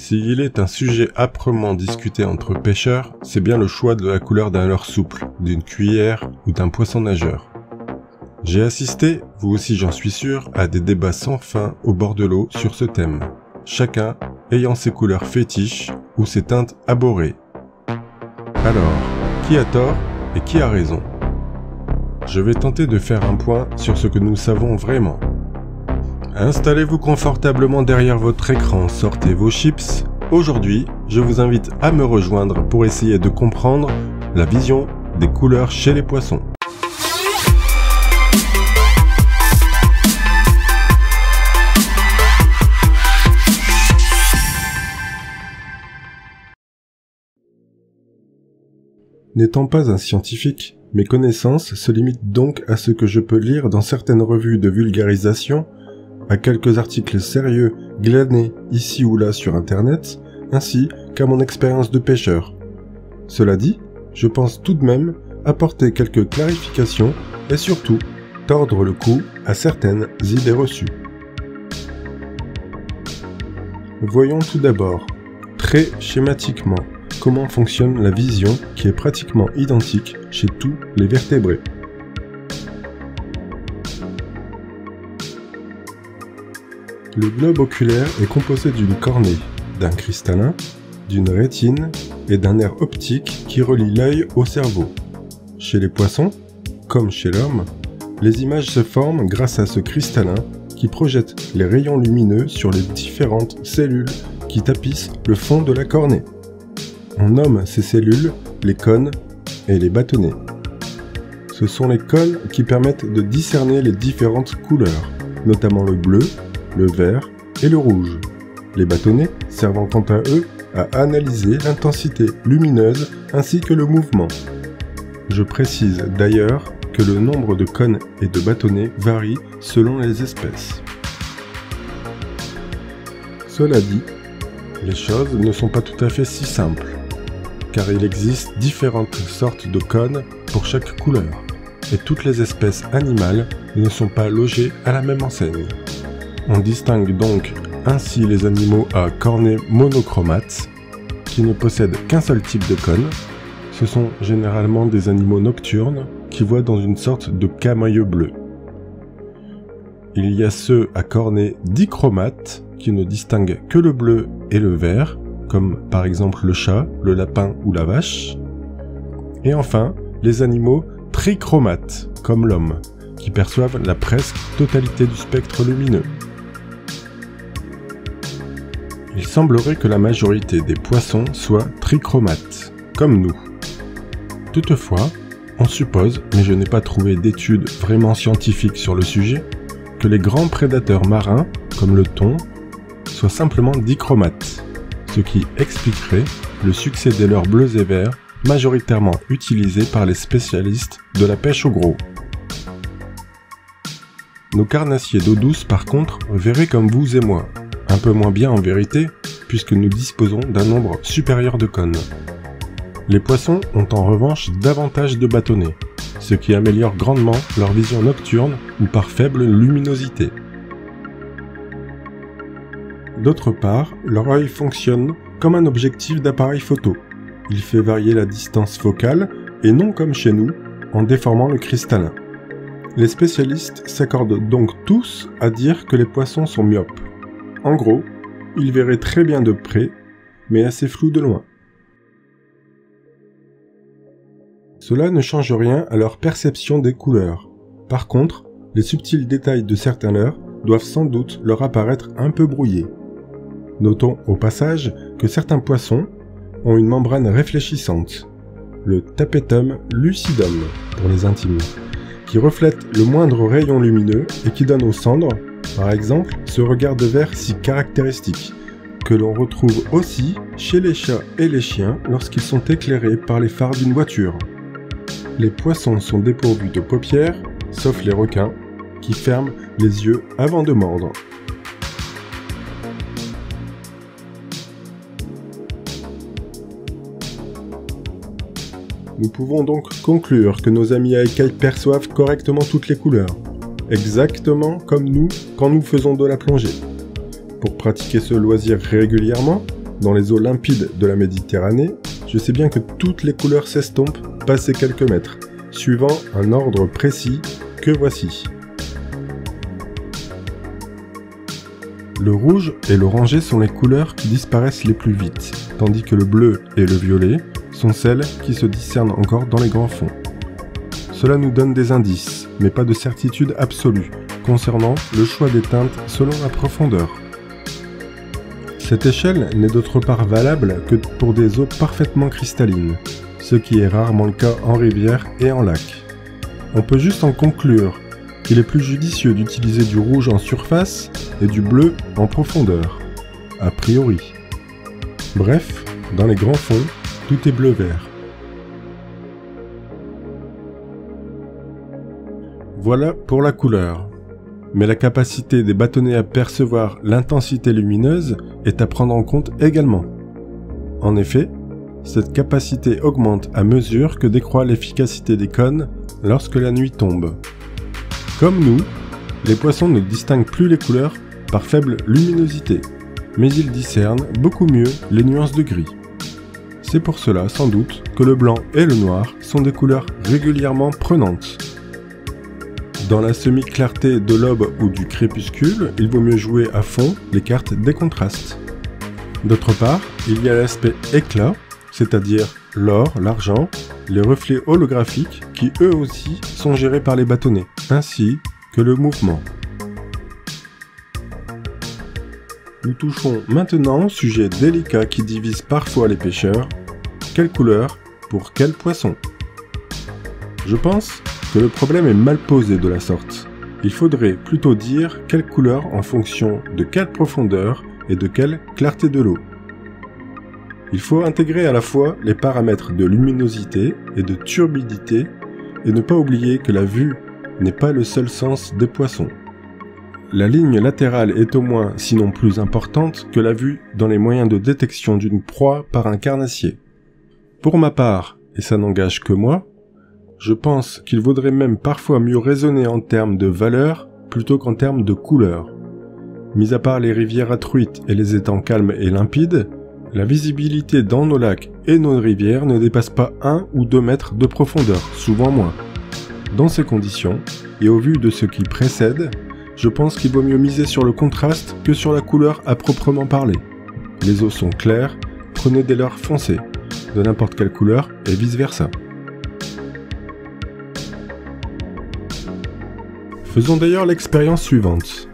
S'il est un sujet âprement discuté entre pêcheurs, c'est bien le choix de la couleur d'un leurre souple, d'une cuillère ou d'un poisson nageur. J'ai assisté, vous aussi j'en suis sûr, à des débats sans fin au bord de l'eau sur ce thème, chacun ayant ses couleurs fétiches ou ses teintes abhorrées. Alors, qui a tort et qui a raison? Je vais tenter de faire un point sur ce que nous savons vraiment. Installez-vous confortablement derrière votre écran, sortez vos chips. Aujourd'hui, je vous invite à me rejoindre pour essayer de comprendre la vision des couleurs chez les poissons. N'étant pas un scientifique, mes connaissances se limitent donc à ce que je peux lire dans certaines revues de vulgarisation, à quelques articles sérieux glanés ici ou là sur internet, ainsi qu'à mon expérience de pêcheur. Cela dit, je pense tout de même apporter quelques clarifications et surtout tordre le cou à certaines idées reçues. Voyons tout d'abord, très schématiquement, comment fonctionne la vision qui est pratiquement identique chez tous les vertébrés. Le globe oculaire est composé d'une cornée, d'un cristallin, d'une rétine et d'un nerf optique qui relie l'œil au cerveau. Chez les poissons, comme chez l'homme, les images se forment grâce à ce cristallin qui projette les rayons lumineux sur les différentes cellules qui tapissent le fond de la cornée. On nomme ces cellules les cônes et les bâtonnets. Ce sont les cônes qui permettent de discerner les différentes couleurs, notamment le bleu, le vert et le rouge. Les bâtonnets servant quant à eux à analyser l'intensité lumineuse ainsi que le mouvement. Je précise d'ailleurs que le nombre de cônes et de bâtonnets varie selon les espèces. Cela dit, les choses ne sont pas tout à fait si simples, car il existe différentes sortes de cônes pour chaque couleur, et toutes les espèces animales ne sont pas logées à la même enseigne. On distingue donc ainsi les animaux à cornée monochromate, qui ne possèdent qu'un seul type de cône. Ce sont généralement des animaux nocturnes qui voient dans une sorte de camailleux bleu. Il y a ceux à cornée dichromate, qui ne distinguent que le bleu et le vert, comme par exemple le chat, le lapin ou la vache. Et enfin, les animaux trichromates, comme l'homme, qui perçoivent la presque totalité du spectre lumineux. Il semblerait que la majorité des poissons soient trichromates, comme nous. Toutefois, on suppose, mais je n'ai pas trouvé d'études vraiment scientifiques sur le sujet, que les grands prédateurs marins, comme le thon, soient simplement dichromates, ce qui expliquerait le succès des leurres bleus et verts majoritairement utilisés par les spécialistes de la pêche au gros. Nos carnassiers d'eau douce par contre verraient comme vous et moi, un peu moins bien en vérité, puisque nous disposons d'un nombre supérieur de cônes. Les poissons ont en revanche davantage de bâtonnets, ce qui améliore grandement leur vision nocturne ou par faible luminosité. D'autre part, leur œil fonctionne comme un objectif d'appareil photo. Il fait varier la distance focale et non comme chez nous, en déformant le cristallin. Les spécialistes s'accordent donc tous à dire que les poissons sont myopes. En gros, ils verraient très bien de près, mais assez flou de loin. Cela ne change rien à leur perception des couleurs. Par contre, les subtils détails de certains leurres doivent sans doute leur apparaître un peu brouillés. Notons au passage que certains poissons ont une membrane réfléchissante, le tapetum lucidum pour les intimes, qui reflète le moindre rayon lumineux et qui donne aux cendres, par exemple, ce regard de verre si caractéristique, que l'on retrouve aussi chez les chats et les chiens lorsqu'ils sont éclairés par les phares d'une voiture. Les poissons sont dépourvus de paupières, sauf les requins, qui ferment les yeux avant de mordre. Nous pouvons donc conclure que nos amis à écailles perçoivent correctement toutes les couleurs, exactement comme nous quand nous faisons de la plongée. Pour pratiquer ce loisir régulièrement, dans les eaux limpides de la Méditerranée, je sais bien que toutes les couleurs s'estompent passé quelques mètres, suivant un ordre précis que voici. Le rouge et l'orangé sont les couleurs qui disparaissent les plus vite, tandis que le bleu et le violet sont celles qui se discernent encore dans les grands fonds. Cela nous donne des indices, mais pas de certitude absolue, concernant le choix des teintes selon la profondeur. Cette échelle n'est d'autre part valable que pour des eaux parfaitement cristallines, ce qui est rarement le cas en rivière et en lac. On peut juste en conclure qu'il est plus judicieux d'utiliser du rouge en surface et du bleu en profondeur, a priori. Bref, dans les grands fonds, tout est bleu-vert. Voilà pour la couleur. Mais la capacité des bâtonnets à percevoir l'intensité lumineuse est à prendre en compte également. En effet, cette capacité augmente à mesure que décroît l'efficacité des cônes lorsque la nuit tombe. Comme nous, les poissons ne distinguent plus les couleurs par faible luminosité, mais ils discernent beaucoup mieux les nuances de gris. C'est pour cela, sans doute, que le blanc et le noir sont des couleurs régulièrement prenantes. Dans la semi-clarté de l'aube ou du crépuscule, il vaut mieux jouer à fond les cartes des contrastes. D'autre part, il y a l'aspect éclat, c'est-à-dire l'or, l'argent, les reflets holographiques qui eux aussi sont gérés par les bâtonnets, ainsi que le mouvement. Nous touchons maintenant au sujet délicat qui divise parfois les pêcheurs. Quelle couleur pour quel poisson? Je pense que le problème est mal posé de la sorte. Il faudrait plutôt dire quelle couleur en fonction de quelle profondeur et de quelle clarté de l'eau. Il faut intégrer à la fois les paramètres de luminosité et de turbidité et ne pas oublier que la vue n'est pas le seul sens des poissons. La ligne latérale est au moins, sinon plus importante, que la vue dans les moyens de détection d'une proie par un carnassier. Pour ma part, et ça n'engage que moi, je pense qu'il vaudrait même parfois mieux raisonner en termes de valeur plutôt qu'en termes de couleur. Mis à part les rivières à truites et les étangs calmes et limpides, la visibilité dans nos lacs et nos rivières ne dépasse pas 1 ou 2 mètres de profondeur, souvent moins. Dans ces conditions, et au vu de ce qui précède, je pense qu'il vaut mieux miser sur le contraste que sur la couleur à proprement parler. Les eaux sont claires, prenez des leurres foncées, de n'importe quelle couleur et vice-versa. Faisons d'ailleurs l'expérience suivante.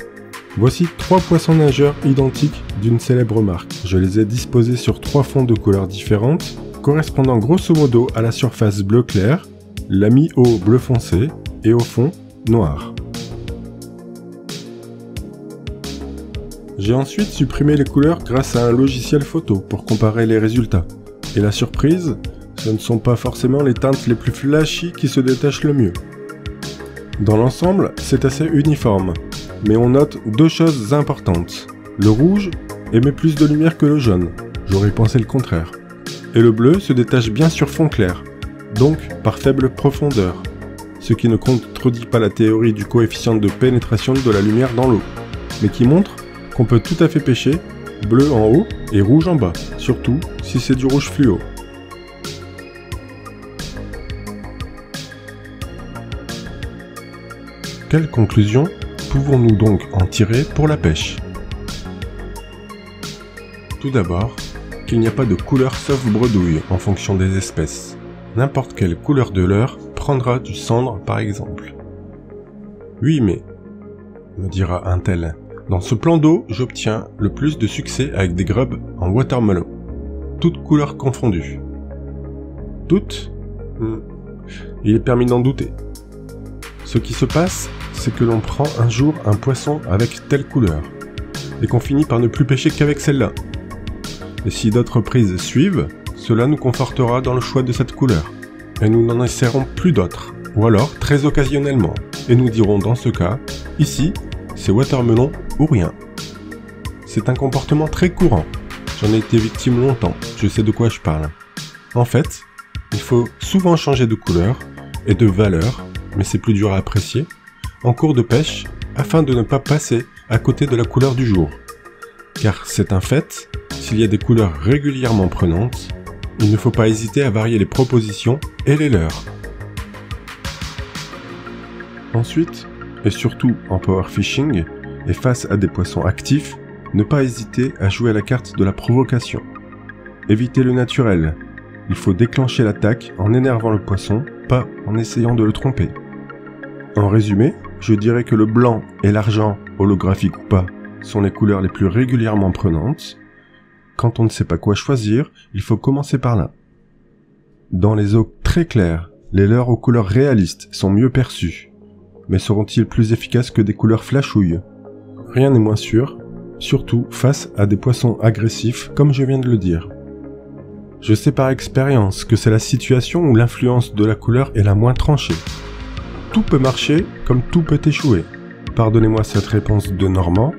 Voici 3 poissons nageurs identiques d'une célèbre marque. Je les ai disposés sur 3 fonds de couleurs différentes, correspondant grosso modo à la surface bleu clair, la mi-eau bleu foncé et au fond noir. J'ai ensuite supprimé les couleurs grâce à un logiciel photo pour comparer les résultats. Et la surprise, ce ne sont pas forcément les teintes les plus flashy qui se détachent le mieux. Dans l'ensemble, c'est assez uniforme, mais on note 2 choses importantes. Le rouge émet plus de lumière que le jaune, j'aurais pensé le contraire. Et le bleu se détache bien sur fond clair, donc par faible profondeur, ce qui ne contredit pas la théorie du coefficient de pénétration de la lumière dans l'eau, mais qui montre qu'on peut tout à fait pêcher bleu en haut et rouge en bas, surtout si c'est du rouge fluo. Quelles conclusions pouvons-nous donc en tirer pour la pêche? Tout d'abord, qu'il n'y a pas de couleur sauf bredouille en fonction des espèces. N'importe quelle couleur de leurre prendra du cendre par exemple. Oui mais, me dira un tel, dans ce plan d'eau, j'obtiens le plus de succès avec des grubs en watermelon, toutes couleurs confondues. Toutes? Il est permis d'en douter. Ce qui se passe, c'est que l'on prend un jour un poisson avec telle couleur, et qu'on finit par ne plus pêcher qu'avec celle-là. Et si d'autres prises suivent, cela nous confortera dans le choix de cette couleur, et nous n'en essaierons plus d'autres, ou alors très occasionnellement, et nous dirons dans ce cas, ici, c'est watermelon ou rien. C'est un comportement très courant, j'en ai été victime longtemps, je sais de quoi je parle. En fait, il faut souvent changer de couleur et de valeur, mais c'est plus dur à apprécier, en cours de pêche, afin de ne pas passer à côté de la couleur du jour. Car c'est un fait, s'il y a des couleurs régulièrement prenantes, il ne faut pas hésiter à varier les propositions et les leurres. Ensuite, et surtout en power fishing, et face à des poissons actifs, ne pas hésiter à jouer à la carte de la provocation. Évitez le naturel. Il faut déclencher l'attaque en énervant le poisson, pas en essayant de le tromper. En résumé, je dirais que le blanc et l'argent, holographique ou pas, sont les couleurs les plus régulièrement prenantes. Quand on ne sait pas quoi choisir, il faut commencer par là. Dans les eaux très claires, les leurres aux couleurs réalistes sont mieux perçus. Mais seront-ils plus efficaces que des couleurs flashouilles? Rien n'est moins sûr, surtout face à des poissons agressifs comme je viens de le dire. Je sais par expérience que c'est la situation où l'influence de la couleur est la moins tranchée. Tout peut marcher comme tout peut échouer. Pardonnez-moi cette réponse de Normand,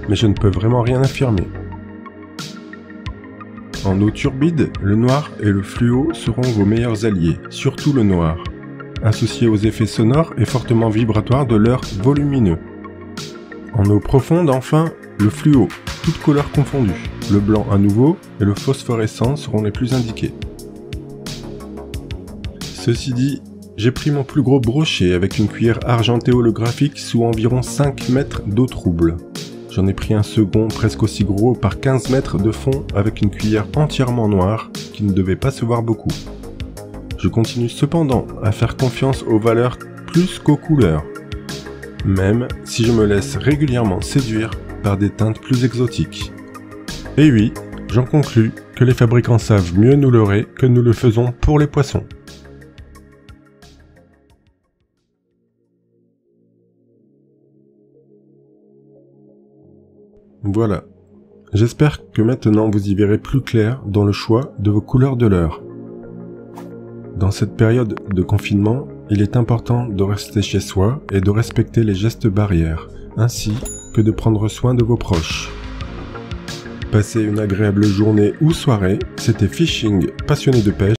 mais je ne peux vraiment rien affirmer. En eau turbide, le noir et le fluo seront vos meilleurs alliés, surtout le noir, associé aux effets sonores et fortement vibratoires de leurres volumineux. En eau profonde, enfin, le fluo, toutes couleurs confondues, le blanc à nouveau et le phosphorescent seront les plus indiqués. Ceci dit, j'ai pris mon plus gros brochet avec une cuillère argentée holographique sous environ 5 mètres d'eau trouble. J'en ai pris un second presque aussi gros par 15 mètres de fond avec une cuillère entièrement noire qui ne devait pas se voir beaucoup. Je continue cependant à faire confiance aux valeurs plus qu'aux couleurs, même si je me laisse régulièrement séduire par des teintes plus exotiques. Et oui, j'en conclus que les fabricants savent mieux nous leurrer que nous le faisons pour les poissons. Voilà, j'espère que maintenant vous y verrez plus clair dans le choix de vos couleurs de leurre. Dans cette période de confinement, il est important de rester chez soi et de respecter les gestes barrières, ainsi que de prendre soin de vos proches. Passez une agréable journée ou soirée, c'était Fishing, passionné de pêche.